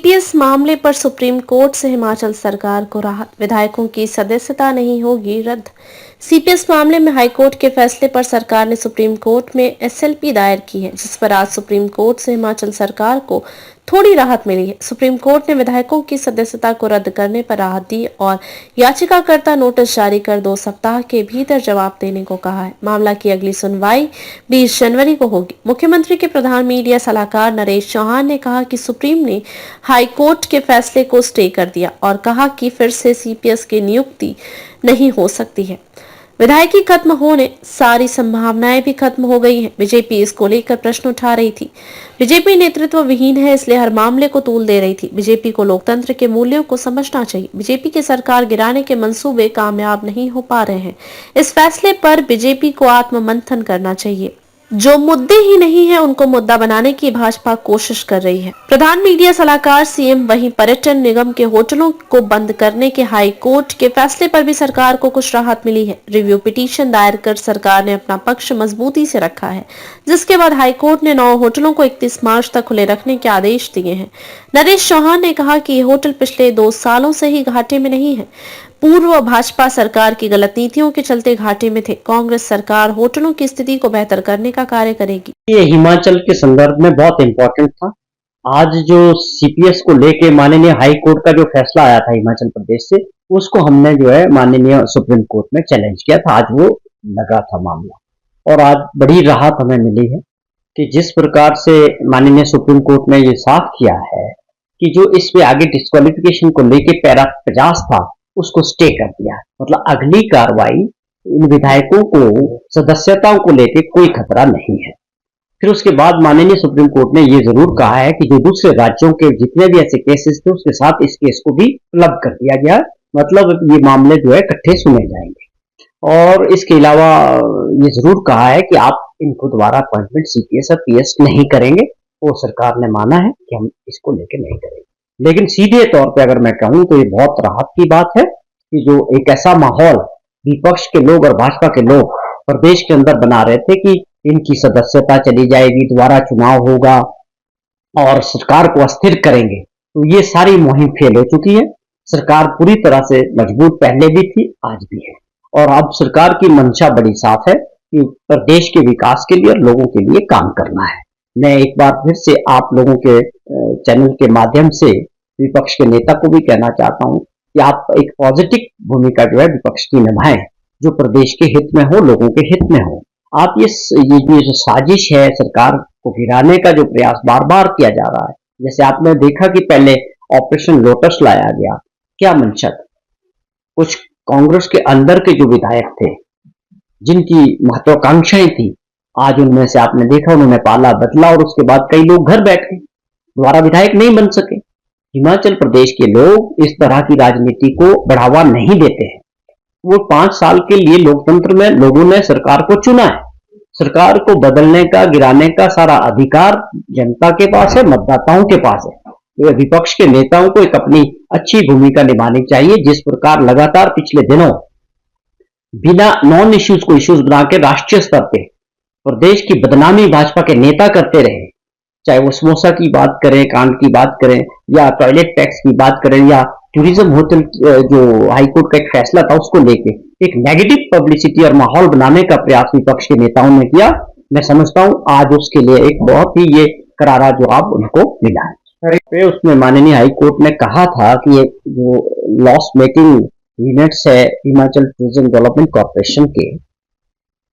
CPS मामले पर supreme court से हिमाचल सरकार को राहत, विधायकों की सदस्यता नहीं होगी रद्द। सीपीएस मामले में हाईकोर्ट के फैसले पर सरकार ने सुप्रीम कोर्ट में एसएलपी दायर की है, जिस पर आज सुप्रीम कोर्ट से हिमाचल सरकार को थोड़ी राहत मिली है। सुप्रीम कोर्ट ने विधायकों की सदस्यता को रद्द करने पर राहत दी और याचिकाकर्ता नोटिस जारी कर 2 सप्ताह के भीतर जवाब देने को कहा है। मामला की अगली सुनवाई 20 जनवरी को होगी। मुख्यमंत्री के प्रधान मीडिया सलाहकार नरेश चौहान ने कहा कि सुप्रीम ने हाईकोर्ट के फैसले को स्टे कर दिया और कहा कि फिर से सीपीएस की नियुक्ति नहीं हो सकती है। विधायकी खत्म होने सारी संभावनाएं भी खत्म हो गई हैं। बीजेपी इसको लेकर प्रश्न उठा रही थी। बीजेपी नेतृत्व विहीन है, इसलिए हर मामले को तूल दे रही थी। बीजेपी को लोकतंत्र के मूल्यों को समझना चाहिए। बीजेपी की सरकार गिराने के मंसूबे कामयाब नहीं हो पा रहे हैं। इस फैसले पर बीजेपी को आत्ममंथन करना चाहिए। जो मुद्दे ही नहीं है उनको मुद्दा बनाने की भाजपा कोशिश कर रही है। प्रधान मीडिया सलाहकार सीएम वहीं पर्यटन निगम के होटलों को बंद करने के हाई कोर्ट के फैसले पर भी सरकार को कुछ राहत मिली है। रिव्यू पिटीशन दायर कर सरकार ने अपना पक्ष मजबूती से रखा है, जिसके बाद हाई कोर्ट ने 9 होटलों को 31 मार्च तक खुले रखने के आदेश दिए हैं। नरेश चौहान ने कहा कि ये होटल पिछले 2 सालों से ही घाटे में नहीं है। पूर्व भाजपा सरकार की गलत नीतियों के चलते घाटे में थे। कांग्रेस सरकार होटलों की स्थिति को बेहतर करने का कार्य करेगी। ये हिमाचल के संदर्भ में बहुत इंपॉर्टेंट था। आज जो सीपीएस को लेके माननीय हाई कोर्ट का जो फैसला आया था हिमाचल प्रदेश से, उसको हमने जो है माननीय सुप्रीम कोर्ट में चैलेंज किया था। आज वो लगा था मामला और आज बड़ी राहत हमें मिली है कि जिस प्रकार से माननीय सुप्रीम कोर्ट ने ये साफ किया है कि जो इस पे आगे डिस्क्वालिफिकेशन को लेके पैरा 50 था उसको स्टे कर दिया। मतलब अगली कार्रवाई इन विधायकों को सदस्यताओं को लेके कोई खतरा नहीं है। फिर उसके बाद माननीय सुप्रीम कोर्ट ने ये जरूर कहा है कि जो दूसरे राज्यों के जितने भी ऐसे केसेस थे उसके साथ इस केस को भी क्लब कर दिया गया। मतलब ये मामले जो है इकट्ठे सुने जाएंगे। और इसके अलावा ये जरूर कहा है कि आप इनको दोबारा अपॉइंटमेंट सीपीएस और पीएस नहीं करेंगे। वो सरकार ने माना है कि हम इसको लेके नहीं करेंगे। लेकिन सीधे तौर पे अगर मैं कहूं तो ये बहुत राहत की बात है कि जो एक ऐसा माहौल विपक्ष के लोग और भाजपा के लोग प्रदेश के अंदर बना रहे थे कि इनकी सदस्यता चली जाएगी, दोबारा चुनाव होगा और सरकार को अस्थिर करेंगे, तो ये सारी मुहिम फेल हो चुकी है। सरकार पूरी तरह से मजबूत पहले भी थी, आज भी है। और अब सरकार की मंशा बड़ी साफ है कि प्रदेश के विकास के लिए और लोगों के लिए काम करना है। मैं एक बार फिर से आप लोगों के चैनल के माध्यम से विपक्ष के नेता को भी कहना चाहता हूं कि आप एक पॉजिटिव भूमिका जो है विपक्ष की निभाएं, जो प्रदेश के हित में हो, लोगों के हित में हो। आप ये जो साजिश है सरकार को गिराने का जो प्रयास बार बार किया जा रहा है, जैसे आपने देखा कि पहले ऑपरेशन लोटस लाया गया, क्या मंशा था? कुछ कांग्रेस के अंदर के जो विधायक थे जिनकी महत्वाकांक्षाएं थी, आज उनमें से आपने देखा उन्होंने पाला बदला और उसके बाद कई लोग घर बैठ गए, दोबारा विधायक नहीं बन सके। हिमाचल प्रदेश के लोग इस तरह की राजनीति को बढ़ावा नहीं देते हैं। वो 5 साल के लिए लोकतंत्र में लोगों ने सरकार को चुना है। सरकार को बदलने का, गिराने का सारा अधिकार जनता के पास है, मतदाताओं के पास है। तो विपक्ष के नेताओं को एक अपनी अच्छी भूमिका निभानी चाहिए। जिस प्रकार लगातार पिछले दिनों बिना नॉन इश्यूज को इश्यूज बना के राष्ट्रीय स्तर पे प्रदेश की बदनामी भाजपा के नेता करते रहे, चाहे वो समोसा की बात करें, कांड की बात करें, या टॉयलेट टैक्स की बात करें, या टूरिज्म होटल जो हाईकोर्ट का एक फैसला था उसको लेके एक नेगेटिव पब्लिसिटी और माहौल बनाने का प्रयास विपक्ष के नेताओं ने किया। मैं समझता हूं आज उसके लिए एक बहुत ही ये करारा जवाब उनको मिला है। उसमें माननीय हाईकोर्ट ने कहा था कि एक जो लॉस मेकिंग यूनिट्स है हिमाचल टूरिज्म डेवलपमेंट कॉर्पोरेशन के,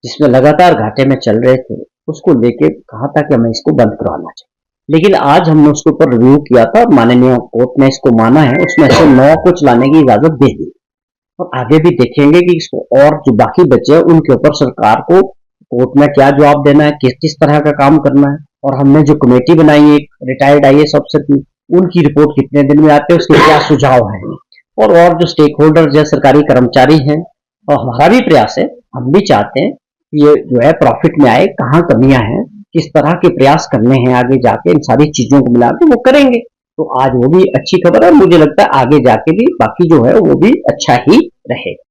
जिसमें लगातार घाटे में चल रहे थे, उसको लेके कहा था कि हमें इसको बंद करवाना चाहिए। लेकिन आज हमने उसके ऊपर रिव्यू किया था, माननीय कोर्ट ने इसको माना है, उसमें से 9 को चलाने की इजाजत दे दी। और आगे भी देखेंगे कि इसको और जो बाकी बचे हैं उनके ऊपर सरकार को कोर्ट में क्या जवाब देना है, किस तरह का काम करना है। और हमने जो कमेटी बनाई है एक रिटायर्ड आईएएस अफसर की, उनकी रिपोर्ट कितने दिन में आते हैं, उसके क्या सुझाव है। और जो स्टेक होल्डर है, सरकारी कर्मचारी हैं, और हमारा भी प्रयास है, हम भी चाहते हैं ये जो है प्रॉफिट में आए, कहाँ कमियां हैं, किस तरह के प्रयास करने हैं आगे जाके, इन सारी चीजों को मिला के वो करेंगे। तो आज वो भी अच्छी खबर है। मुझे लगता है आगे जाके भी बाकी जो है वो भी अच्छा ही रहेगा।